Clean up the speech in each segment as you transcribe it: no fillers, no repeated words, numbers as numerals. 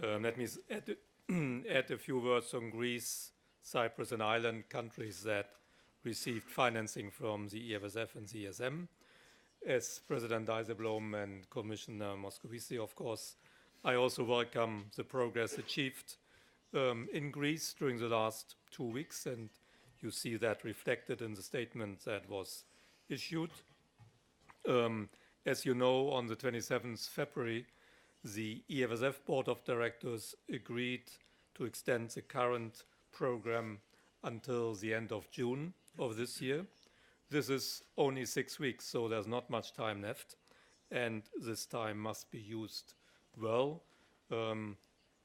Let me add a few words on Greece, Cyprus, and Ireland, countries that received financing from the EFSF and the ESM. As President Dijsselbloem and Commissioner Moscovici, of course, I also welcome the progress achieved in Greece during the last 2 weeks, and you see that reflected in the statement that was issued. As you know, on the 27th February, the EFSF Board of Directors agreed to extend the current program until the end of June of this year. This is only 6 weeks, so there's not much time left, and this time must be used well,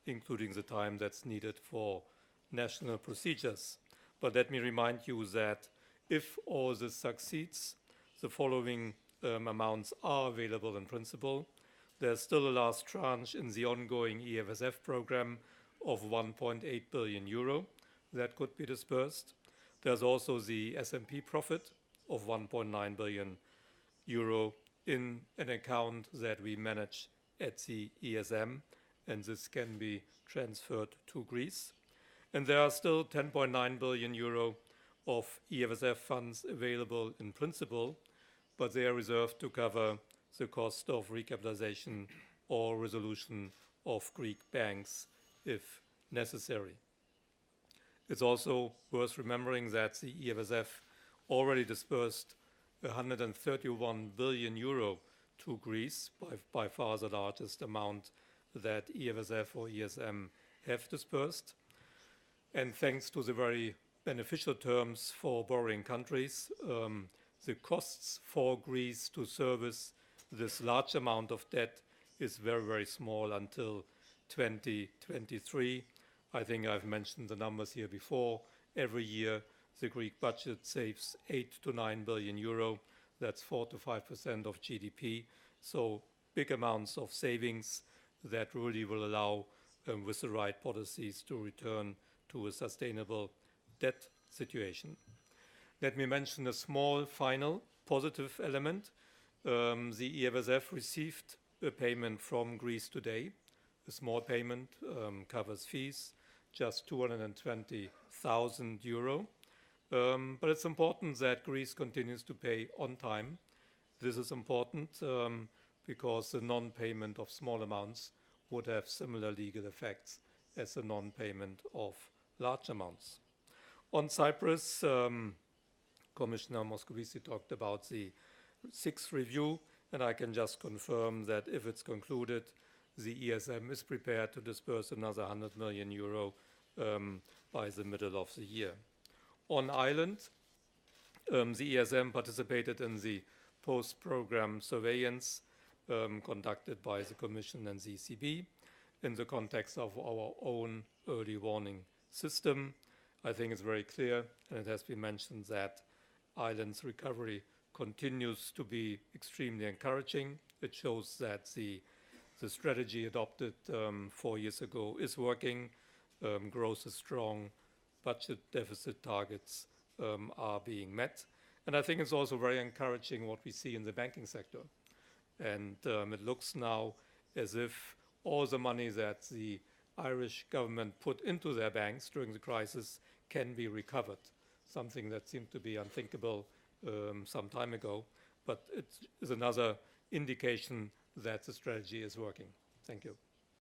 including the time that's needed for national procedures. But let me remind you that if all this succeeds, the following amounts are available in principle. There's still a last tranche in the ongoing EFSF program of 1.8 billion euro that could be dispersed. There's also the S&P profit of 1.9 billion euro in an account that we manage at the ESM, and this can be transferred to Greece. And there are still 10.9 billion euro of EFSF funds available in principle, but they are reserved to cover the cost of recapitalization or resolution of Greek banks if necessary. It's also worth remembering that the EFSF already dispersed 131 billion euro to Greece, by far the largest amount that EFSF or ESM have dispersed. And thanks to the very beneficial terms for borrowing countries, the costs for Greece to service this large amount of debt is very, very small until 2023. I think I've mentioned the numbers here before. Every year, the Greek budget saves 8 to 9 billion euro. That's 4 to 5% of GDP. So big amounts of savings that really will allow, with the right policies, to return to a sustainable debt situation. Let me mention a small final positive element. The EFSF received a payment from Greece today. A small payment, covers fees, just 220,000 euro. But it's important that Greece continues to pay on time. This is important because the non-payment of small amounts would have similar legal effects as the non-payment of large amounts. On Cyprus, Commissioner Moscovici talked about the 6th review, and I can just confirm that if it's concluded, the ESM is prepared to disperse another 100 million euro by the middle of the year. On Ireland, the ESM participated in the post-program surveillance conducted by the Commission and the ECB in the context of our own early warning system. I think it's very clear, and it has been mentioned, that Ireland's recovery continues to be extremely encouraging. It shows that the strategy adopted 4 years ago is working. Growth is strong. Budget deficit targets are being met. And I think it's also very encouraging what we see in the banking sector. And it looks now as if all the money that the Irish government put into their banks during the crisis can be recovered, something that seemed to be unthinkable some time ago. But it is another indication that the strategy is working. Thank you.